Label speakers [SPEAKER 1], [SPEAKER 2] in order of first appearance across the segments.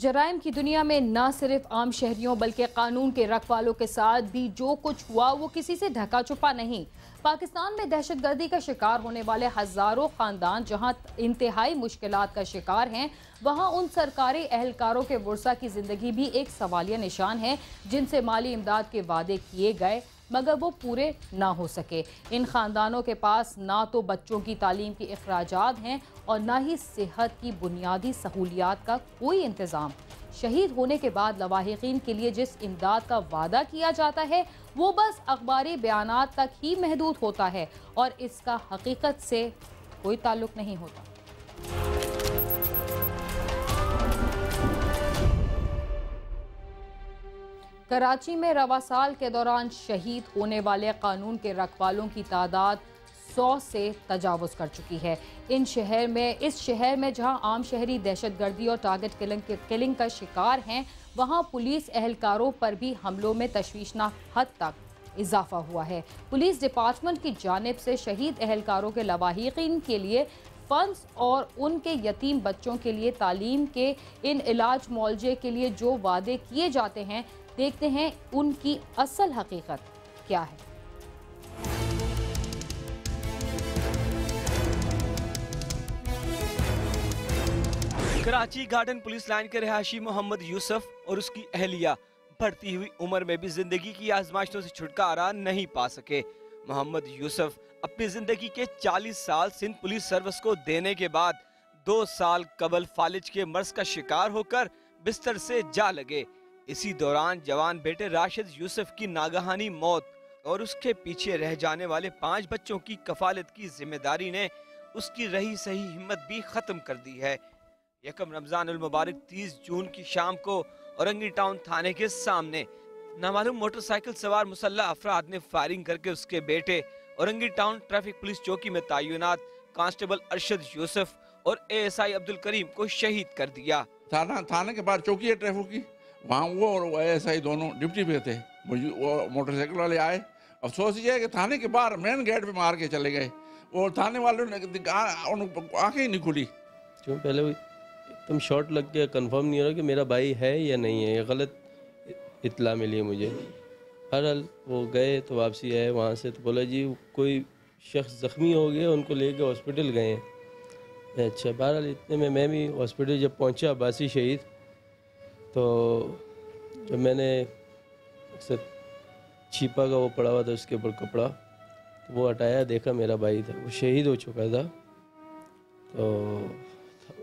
[SPEAKER 1] जराइम की दुनिया में न सिर्फ आम शहरियों बल्कि कानून के रखवालों के साथ भी जो कुछ हुआ वो किसी से ढका छुपा नहीं। पाकिस्तान में दहशतगर्दी का शिकार होने वाले हजारों खानदान जहां इंतहाई मुश्किलात का शिकार हैं, वहां उन सरकारी एहलकारों के वर्सा की जिंदगी भी एक सवालिया निशान है जिनसे माली इमदाद के वादे किए गए मगर वो पूरे ना हो सके। इन खानदानों के पास ना तो बच्चों की तालीम की अखराजात हैं और ना ही सेहत की बुनियादी सहूलियात का कोई इंतज़ाम। शहीद होने के बाद लवाहिकीन के लिए जिस इमदाद का वादा किया जाता है वो बस अखबारी बयानात तक ही महदूद होता है और इसका हकीकत से कोई ताल्लुक नहीं होता। कराची में रवा साल के दौरान शहीद होने वाले कानून के रखवालों की तादाद 100 से तजावुज़ कर चुकी है। इस शहर में जहां आम शहरी दहशतगर्दी और टारगेट किलिंग का शिकार हैं, वहां पुलिस एहलकारों पर भी हमलों में तशवीशनाक हद तक इजाफा हुआ है। पुलिस डिपार्टमेंट की जानिब से शहीद एहलकारों के लवाहिकीन के लिए फंड्स और उनके यतीम बच्चों के लिए तालीम के इन इलाज मुआवजे के लिए जो वादे किए जाते हैं, देखते हैं उनकी असल हकीकत क्या है।
[SPEAKER 2] कराची गार्डन पुलिस लाइन के रहायशी मोहम्मद यूसुफ और उसकी अहलिया बढ़ती हुई उम्र में भी जिंदगी की आजमाइशों से छुटकारा नहीं पा सके। मोहम्मद यूसुफ अपनी जिंदगी के 40 साल सिंध पुलिस सर्विस को देने के बाद 2 साल कबल फालिज के मर्ज का शिकार होकर बिस्तर से जा लगे। इसी दौरान जवान बेटे राशिद यूसुफ की नागहानी मौत और उसके पीछे रह जाने वाले 5 बच्चों की कफालत की जिम्मेदारी ने उसकी रही सही हिम्मत भी खत्म कर दी है। यकम रमजानुल मुबारक 30 जून की शाम को औरंगी टाउन थाने के सामने नामालूम मोटरसाइकिल सवार मुसल्लह अफराद ने फायरिंग करके उसके बेटे औरंगी टाउन ट्रैफिक पुलिस चौकी में तैनात कांस्टेबल अरशद यूसुफ और ASI अब्दुल करीम को शहीद कर दिया।
[SPEAKER 3] थाने के बाद चौकी है ट्रैफिक की, वहाँ वो और ASI दोनों ड्यूटी पे थे। वो मोटरसाइकिल वाले आए, अफसोस ये है कि थाने के बाहर मेन गेट पे मार के चले गए और थाने वालों ने आंखें ही नहीं खुली।
[SPEAKER 4] क्यों पहले एकदम शॉट लग के कंफर्म नहीं हो रहा कि मेरा भाई है या नहीं है, ये गलत इत्तला मिली है मुझे। बहरहाल वो गए तो वापसी आए वहाँ से, तो बोला जी कोई शख्स ज़ख्मी हो गया, उनको लेके हॉस्पिटल गए हैं। अच्छा, बहरहाल इतने में मैं भी हॉस्पिटल जब पहुँचा अब्बासी शहीद, तो जब मैंने अक्सर छिपा का वो पड़ा हुआ था उसके ऊपर कपड़ा, तो वो हटाया, देखा मेरा भाई था, वो शहीद हो चुका था, तो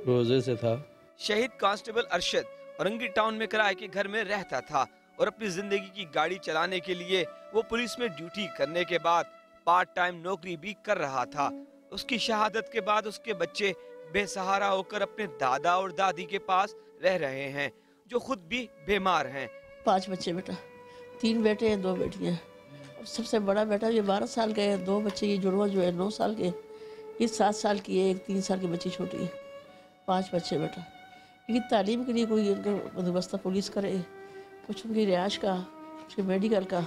[SPEAKER 4] रोज़े से था।
[SPEAKER 2] शहीद कांस्टेबल अरशद औरंगी टाउन में किराए के घर में रहता था और अपनी जिंदगी की गाड़ी चलाने के लिए वो पुलिस में ड्यूटी करने के बाद पार्ट टाइम नौकरी भी कर रहा था। उसकी शहादत के बाद उसके बच्चे बेसहारा होकर अपने दादा और दादी के पास रह रहे हैं, जो खुद भी बीमार हैं।
[SPEAKER 5] 5 बच्चे बेटा, 3 बेटे हैं 2 बेटियां। सबसे बड़ा बेटा ये 12 साल का है, 2 बच्चे ये जुड़वा जो है 9 साल के, ये 7 साल की है, एक 3 साल की बच्ची छोटी है। 5 बच्चे बेटा। इनकी तालीम के लिए कोई इनका बंदोबस्त पुलिस करे, कुछ उनकी रिहाइश का, उसके मेडिकल का,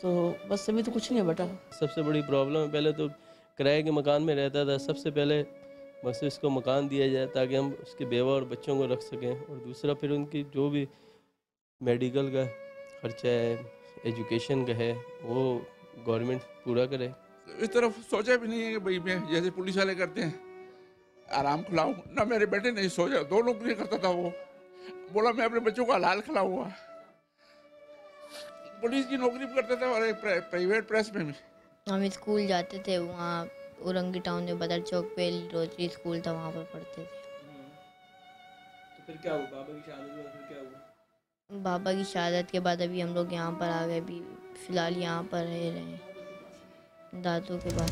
[SPEAKER 5] तो बस अभी तो कुछ नहीं है बेटा।
[SPEAKER 4] सबसे बड़ी प्रॉब्लम है, पहले तो किराए के मकान में रहता था, सबसे पहले बस इसको मकान दिया जाए ताकि हम उसके बेवा और बच्चों को रख सकें, और दूसरा फिर उनकी जो भी मेडिकल का खर्चा है, एजुकेशन का है, वो गवर्नमेंट पूरा करे।
[SPEAKER 3] इस तरफ सोचा भी नहीं है कि भाई मैं जैसे पुलिस वाले करते हैं आराम खिलाऊं, ना मेरे बेटे नहीं सोचा, 2 नौकरी करता था वो, बोला मैं अपने बच्चों को हलाल खिलाऊंगा। पुलिस की नौकरी भी करता था और एक प्राइवेट प्रेस में भी।
[SPEAKER 6] हम स्कूल जाते थे, वहाँ औरंगी टाउन में बदर चौक पे रोजरी स्कूल था, वहाँ पर पढ़ते थे।
[SPEAKER 2] तो फिर क्या हुआ? बाबा की शहादत के बाद फिर क्या हुआ?
[SPEAKER 6] बाबा की शहादत के बाद अभी हम लोग यहाँ पर आ गए, अभी फ़िलहाल यहाँ पर रह रहे हैं दादू के पास।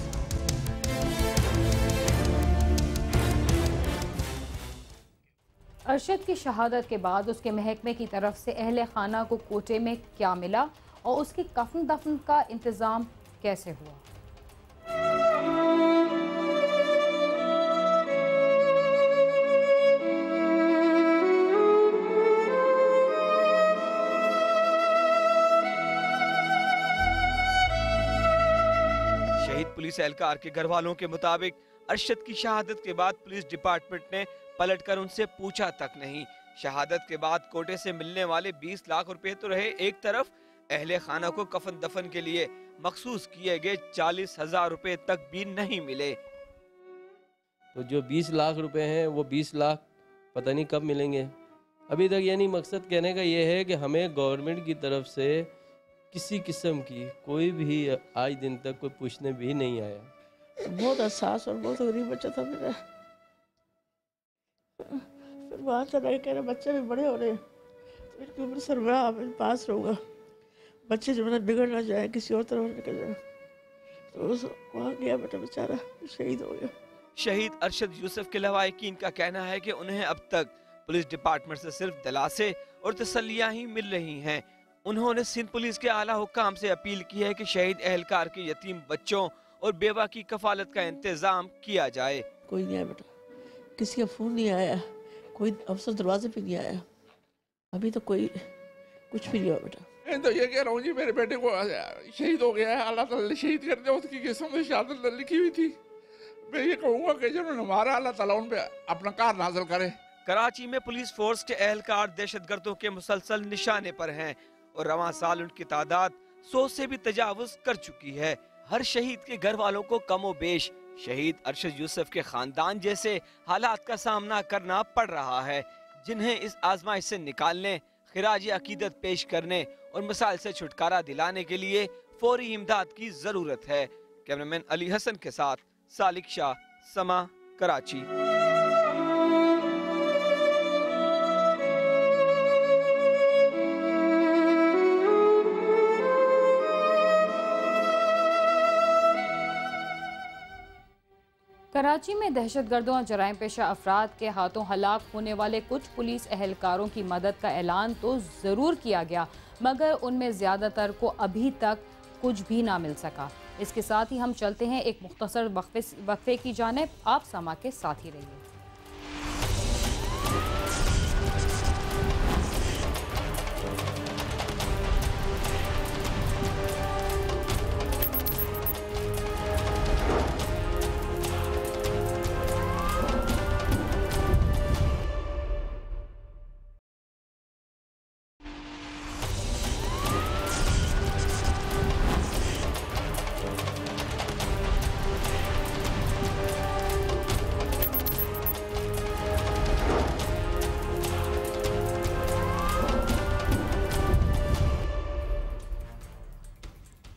[SPEAKER 1] अरशद की शहादत के बाद उसके महकमे की तरफ से अहले खाना को कोटे में क्या मिला और उसकी कफन दफन का इंतज़ाम कैसे हुआ?
[SPEAKER 2] शहीद पुलिस एहलकार के घर वालों के मुताबिक अरशद की शहादत के बाद पुलिस डिपार्टमेंट ने पलटकर उनसे पूछा तक नहीं। शहादत के बाद कोटे से मिलने वाले 20 लाख रुपए तो रहे एक तरफ, अहले खाना को कफन दफन के लिए मखसूस किए गए 40,000 रुपए तक भी नहीं मिले।
[SPEAKER 4] तो जो 20 लाख रुपए हैं वो 20 लाख पता नहीं कब मिलेंगे अभी तक। यानी मकसद कहने का ये है कि हमें गवर्नमेंट की तरफ से किसी किस्म की कोई भी आज दिन तक कोई पूछने भी नहीं आया।
[SPEAKER 5] बहुत एहसास और बहुत गरीब बच्चा था मेरा। फिर वहाँ चला कह रहे बच्चे भी बड़े हो रहे हैं, तो इनकी उम्र सरबराह आप पास रहूँगा, बच्चे जो मैंने बिगड़ ना जाए, किसी और तरफ निकल जाए। तो वहाँ गया बेटा, बेचारा शहीद हो गया।
[SPEAKER 2] शहीद अरशद यूसुफ के लवाहिकीन का कहना है कि उन्हें अब तक पुलिस डिपार्टमेंट से सिर्फ दिलासे और तसल्लियां ही मिल रही हैं। उन्होंने सिंध पुलिस के आला हुक्काम से अपील की है कि शहीद एहलकार के यतीम बच्चों और बेवा की कफालत का इंतजाम किया जाए।
[SPEAKER 5] कोई नहीं आया बेटा, किसी का फोन नहीं आया, कोई अफसर दरवाजे पे नहीं आया, अभी तो कोई कुछ भी नहीं हुआ बेटा।
[SPEAKER 3] मैं तो ये कह रहा हूँ जी, मेरे बेटे को शहीद हो गया है, अल्लाह ताला ने शहीद कर दिया, उसकी किस्मत में शहादत लिखी हुई थी। मैं ये कहूँगा कि जिन्होंने मारा, अल्लाह ताला उन पे अपना कार नाज़िल करे।
[SPEAKER 2] कराची में पुलिस फोर्स के एहलकार दहशतगर्दों के मुसलसल निशाने पर हैं और रवां साल उनकी तादाद 100 से भी तजावुज कर चुकी है। हर शहीद के घर वालों को कमो बेश शहीद अरशद यूसुफ के खानदान जैसे हालात का सामना करना पड़ रहा है, जिन्हें इस आजमाइश से निकालने, खिराजी अकीदत पेश करने और मसाइल से छुटकारा दिलाने के लिए फौरी इमदाद की जरूरत है। कैमरामैन अली हसन के साथ सालिक शाह, समा, कराची।
[SPEAKER 1] कराची में दहशतगर्दों और जराइम पेशा अफराद के हाथों हलाक होने वाले कुछ पुलिस एहलकारों की मदद का ऐलान तो ज़रूर किया गया, मगर उनमें ज़्यादातर को अभी तक कुछ भी ना मिल सका। इसके साथ ही हम चलते हैं एक मुख्तसर वक्फे की जानिब। आप समा के साथ ही रहिए।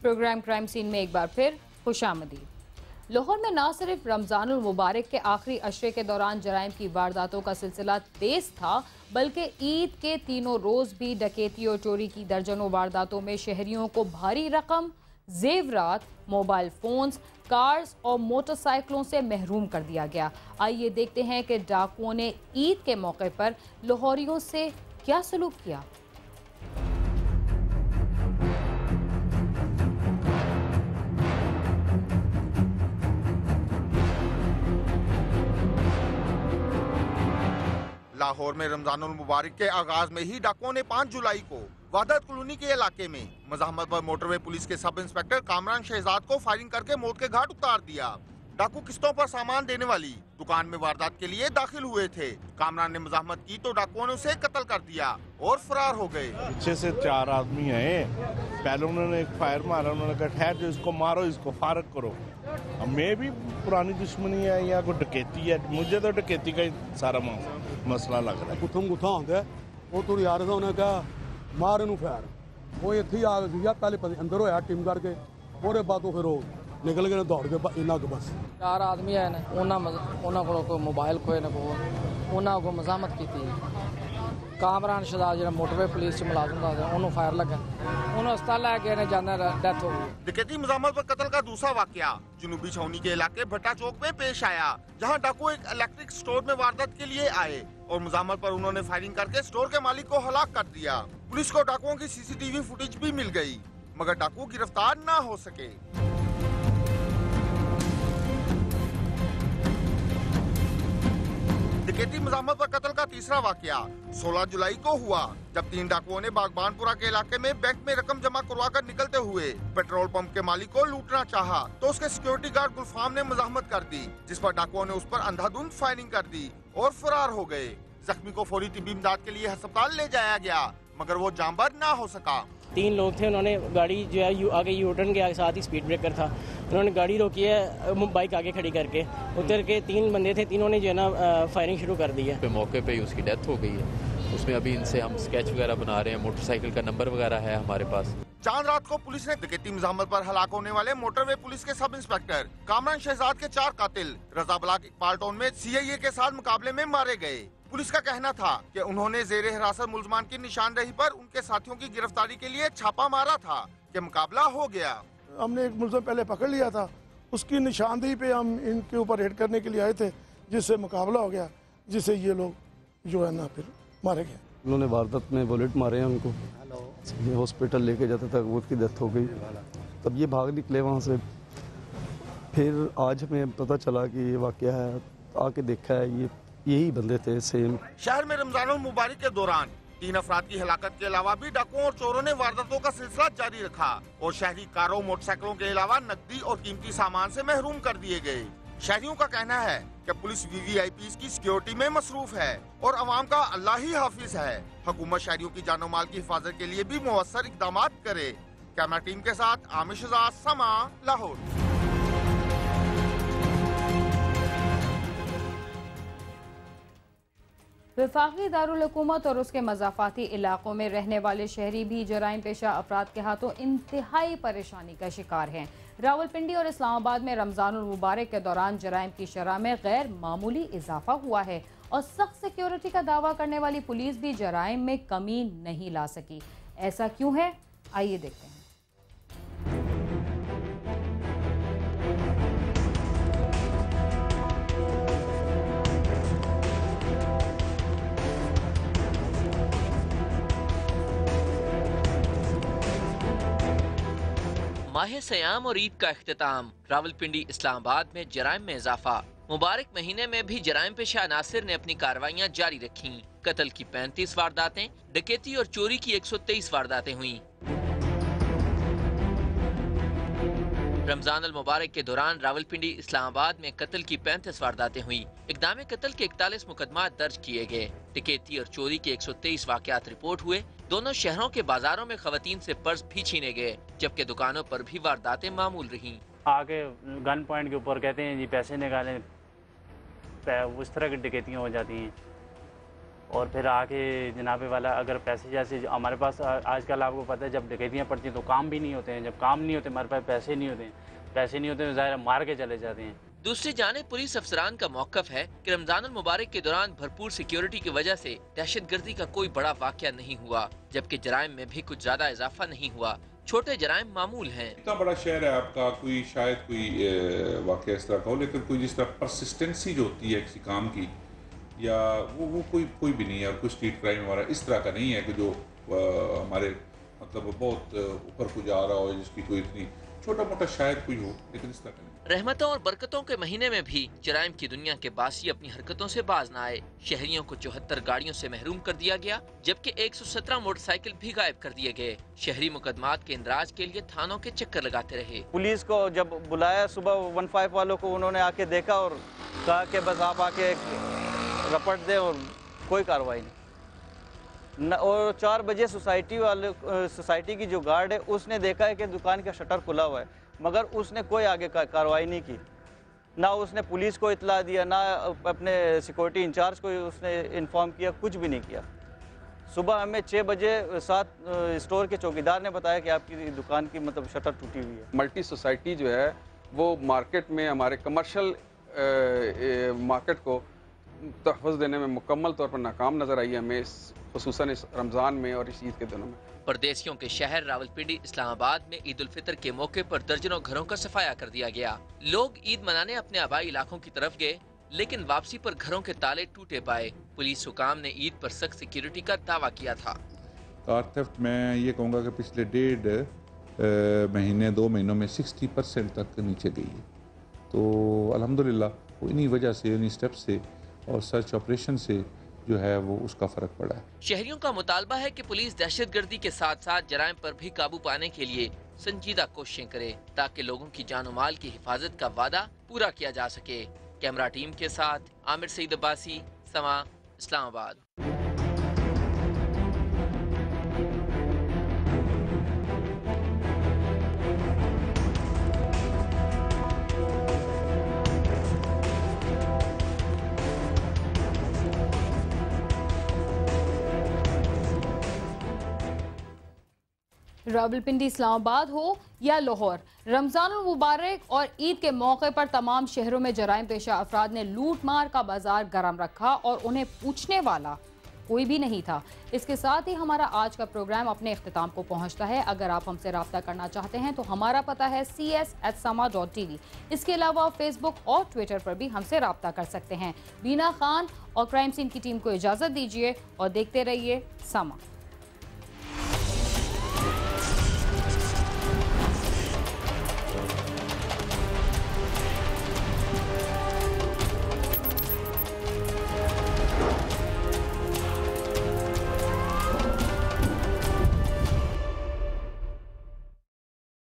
[SPEAKER 1] प्रोग्राम क्राइम सीन में एक बार फिर खुशामदीद। लाहौर में न सिर्फ रमज़ानुल मुबारक के आखिरी अशरे के दौरान जराइम की वारदातों का सिलसिला तेज था, बल्कि ईद के तीनों रोज़ भी डकैती और चोरी की दर्जनों वारदातों में शहरियों को भारी रकम, जेवरात, मोबाइल फोन्स, कार्स और मोटरसाइकिलों से महरूम कर दिया गया। आइए देखते हैं कि डाकुओं ने ईद के मौके पर लाहौरियों से क्या सलूक किया।
[SPEAKER 7] लाहौर में रमजानुल मुबारक के आगाज में ही डाकुओं ने 5 जुलाई को वहदत कॉलोनी के इलाके में मज़ाहमत पर मोटरवे पुलिस के सब इंस्पेक्टर कामरान शहजाद को फायरिंग करके मौत के घाट उतार दिया। डाकू किस्तों पर सामान देने वाली दुकान में वारदात के लिए दाखिल हुए थे। कामरान ने मज़ाहमत की तो डाकुओं ने उसे कत्ल कर दिया और फरार हो गए।
[SPEAKER 8] पीछे से 4 आदमी आए, पहले उन्होंने एक फायर मारा, उन्होंने कहा ठहर जो, इसको मारो, इसको फारग करो। अब मैं भी पुरानी दुश्मनी है या कोई डकैती है, मुझे तो डकैती का ही सारा मसला लग रहा है।
[SPEAKER 9] गुत्थम गुत्था आंदा वो तुरी आ रहा, उन्हें कहा मार इनू फायर, वो इत्थे ही आ गया, पहले अंदर होया टीम करके, और बाद फिर वो निकल गए दौड़ के इन्ना को बस
[SPEAKER 10] 4 आदमी आए ने, उन्होंने को मोबाइल खोए ने, उन्होंने को मज़ाहमत की थी। कामरान शहजाद जो मोटरवे पुलिस च मुलाजिम था, उन्होंने फायर लगा, उन्होंने अस्पताल लेके ने जाने डेथ हो गई।
[SPEAKER 7] डकैती मज़ाहमत पर कत्ल का दूसरा वाकया जुनूबी छावनी के इलाके भट्टा चौक में पेश आया, जहां डाकू एक इलेक्ट्रिक स्टोर में वारदात के लिए आए और मज़ाहमत पर उन्होंने फायरिंग करके स्टोर के मालिक को हलाक कर दिया। पुलिस को डाकुओं की CCTV फुटेज भी मिल गई, मगर डाकू गिरफ्तार न हो सके। डकैती मज़ाहमत पर कत्ल का तीसरा वाकया 16 जुलाई को हुआ, जब 3 डाकुओं ने बागबानपुरा के इलाके में बैंक में रकम जमा करवाकर निकलते हुए पेट्रोल पंप के मालिक को लूटना चाहा, तो उसके सिक्योरिटी गार्ड गुलफाम ने मज़ाहमत कर दी, जिस पर डाकुओं ने उस पर अंधाधुंध फायरिंग कर दी और फरार हो गए। जख्मी को फौरी तिब्बी इमदाद के लिए अस्पताल ले जाया गया, मगर वो जांबर ना हो सका।
[SPEAKER 11] 3 लोग थे, उन्होंने गाड़ी जो है आगे यू टर्न के साथ ही स्पीड ब्रेकर था, उन्होंने गाड़ी रोकी है बाइक आगे खड़ी करके, उतर के 3 बंदे थे, तीनों ने जो है ना फायरिंग शुरू कर दी है।
[SPEAKER 12] पे मौके पे ही उसकी डेथ हो गई है। उसमें अभी इनसे हम स्केच वगैरह बना रहे हैं, मोटरसाइकिल का नंबर वगैरह है हमारे पास।
[SPEAKER 7] चांद रात को पुलिस ने डकैती मुज़ाहमत पर हलाक होने वाले मोटरवे पुलिस के सब इंस्पेक्टर कामरान शहजाद के 4 कातिल रजा बलाक इकबाल टाउन में CIA के साथ मुकाबले में मारे गए। पुलिस का कहना था कि उन्होंने जेर हिरासत मुल्जमान की निशानदेही पर उनके साथियों की गिरफ्तारी के लिए छापा मारा था कि मुकाबला हो गया।
[SPEAKER 13] हमने एक मुल्ज़िम पहले पकड़ लिया था, उसकी निशानदेही पे हम इनके ऊपर रेड करने के लिए आए थे, जिससे मुकाबला हो गया, जिससे ये लोग जो है ना फिर मारे गए।
[SPEAKER 14] उन्होंने वारदात में बुलेट मारे हैं उनको, ये हॉस्पिटल लेके जाता था, वो की डेथ हो गई। तब ये भाग निकले वहाँ से। फिर आज हमें पता चला कि ये वाक़या है, आके देखा है यही बंदे थे सेम।
[SPEAKER 7] शहर में रमजानुल मुबारक के दौरान 3 अफराद की हलाकत के अलावा भी डाकुओं और चोरों ने वारदातों का सिलसिला जारी रखा और शहरी कारों, मोटरसाइकिलों के अलावा नकदी और कीमती सामान से महरूम कर दिए गए। शहरियों का कहना है कि पुलिस VVIPs की सिक्योरिटी में मसरूफ है और अवाम का अल्लाह ही हाफिज है। हुकूमत शहरियों की जानो माल की हिफाजत के लिए भी मुअस्सर इक़दाम करे। कैमरा टीम के साथ आमिर शहजाद, समा, लाहौर।
[SPEAKER 1] वफाकी दारुल हुकूमत और उसके मज़ाफ़ाती इलाकों में रहने वाले शहरी भी जराइम पेशा अफराद के हाथों इंतहाई परेशानी का शिकार हैं। रावलपिंडी और इस्लामाबाद में रमज़ानुल मुबारक के दौरान जराइम की शरह में गैर मामूली इजाफा हुआ है और सख्त सिक्योरिटी का दावा करने वाली पुलिस भी जराइम में कमी नहीं ला सकी। ऐसा क्यों है, आइए देखते हैं।
[SPEAKER 15] माह सयाम और ईद का इख्तिताम, रावलपिंडी इस्लामाबाद में जराइम में इजाफा। मुबारक महीने में भी जराइम पेशा अनासिर ने अपनी कार्रवाइयाँ जारी रखी। कत्ल की 35 वारदातें, डकैती और चोरी की 123 वारदातें हुई। रमजान अल मुबारक के दौरान रावलपिंडी इस्लामाबाद में कत्ल की 35 वारदातें हुई। इक़दाम कत्ल के 41 मुकदमा दर्ज किए गए। डकैती और चोरी के 123 वाक़यात रिपोर्ट हुए। दोनों शहरों के बाजारों में खवातीन से पर्स भी छीने गए, जबकि दुकानों पर भी वारदातें मामूल रहीं।
[SPEAKER 16] आके गन पॉइंट के ऊपर कहते हैं जी पैसे निकालें, उस तरह की डकैतियाँ हो जाती हैं। और फिर आके जनाबे वाला अगर पैसे, जैसे हमारे पास आजकल आपको पता है जब डकैतियाँ पड़ती हैं तो काम भी नहीं होते हैं, जब काम नहीं होते हमारे पास पैसे नहीं होते तो ज़ाहिर मार के चले जाते हैं।
[SPEAKER 15] दूसरी जानिब पुलिस अफसरान का मौक़िफ़ है कि रमजानुल मुबारक के दौरान भरपूर सिक्योरिटी की वजह से दहशतगर्दी का कोई बड़ा वाक़या नहीं हुआ, जबकि जराइम में भी कुछ ज्यादा इजाफा नहीं हुआ। छोटे जराइम मामूल हैं।
[SPEAKER 17] इतना बड़ा शहर है आपका, कोई शायद कोई वाक़या इस तरह का हो, लेकिन कोई जिस तरह परसिस्टेंसी जो होती है किसी काम की, या वो कोई भी नहीं है। और कोई स्ट्रीट क्राइम हमारा इस तरह का नहीं है कि जो हमारे मतलब बहुत ऊपर को जा रहा हो, जिसकी कोई इतनी छोटा मोटा शायद कोई हो, लेकिन इस तरह का नहीं।
[SPEAKER 15] रहमतों और बरकतों के महीने में भी जराइम की दुनिया के बासी अपनी हरकतों से बाज न आए। शहरियों को 74 गाड़ियों से महरूम कर दिया गया, जबकि 117 मोटरसाइकिल भी गायब कर दिए गए। शहरी मुकदमात के इंदराज के लिए थानों के चक्कर लगाते रहे। पुलिस को जब बुलाया सुबह 15 वालों को, उन्होंने आके देखा और कहा कि बस आप आके रपट दे, और कोई कार्रवाई नहीं। और 4 बजे सोसाइटी की जो गार्ड है उसने देखा है कि दुकान का शटर खुला हुआ है, मगर उसने कोई आगे कार्रवाई नहीं की। ना उसने पुलिस को इतला दिया, ना अपने सिक्योरिटी इंचार्ज को उसने इन्फॉर्म किया, कुछ भी नहीं किया। सुबह हमें 6 बजे 7 स्टोर के चौकीदार ने बताया कि आपकी दुकान की मतलब शटर टूटी हुई है।
[SPEAKER 18] मल्टी सोसाइटी जो है वो मार्केट में, हमारे कमर्शियल मार्केट को तहफ़्फ़ुज़ देने में मुकम्मल तौर पर नाकाम नज़र आई है हमें, ख़ुसूसन इस रमज़ान में और इस ईद के दिनों में।
[SPEAKER 15] परदेसियों के शहर रावलपिंडी इस्लामाबाद में ईद उल फितर के मौके पर दर्जनों घरों का सफाया कर दिया गया। लोग ईद मनाने अपने आबाई इलाकों की तरफ गए, लेकिन वापसी पर घरों के ताले टूटे पाए। पुलिस हुकाम ने ईद पर सख्त सिक्योरिटी का दावा किया था।
[SPEAKER 17] कार थेफ्ट मैं ये कहूँगा कि पिछले 1.5 महीने 2 महीनों में 60% तक नीचे गई है। तो अल्हम्दुलिल्लाह इन्हीं वजह से, इन्हीं स्टेप से और सर्च ऑपरेशन से जो है वो उसका फ़र्क पड़ा है।
[SPEAKER 15] शहरियों का मुतालबा है कि पुलिस दहशतगर्दी के साथ साथ जराइम पर भी काबू पाने के लिए संजीदा कोशिशें करे, ताकि लोगों की जान और माल की हिफाजत का वादा पूरा किया जा सके। कैमरा टीम के साथ आमिर सईद अब्बासी, समा, इस्लामाबाद।
[SPEAKER 1] रावलपिंडी, इस्लामाबाद हो या लाहौर, रमजानुल मुबारक और ईद के मौके पर तमाम शहरों में जराइम पेशा अफराद ने लूट मार का बाजार गर्म रखा और उन्हें पूछने वाला कोई भी नहीं था। इसके साथ ही हमारा आज का प्रोग्राम अपने इख्तिताम को पहुंचता है। अगर आप हमसे रब्ता करना चाहते हैं तो हमारा पता है cs@sama.tv। इसके अलावा फेसबुक और ट्विटर पर भी हमसे रब्ता कर सकते हैं। बीना खान और क्राइम सीन की टीम को इजाज़त दीजिए और देखते रहिए समा।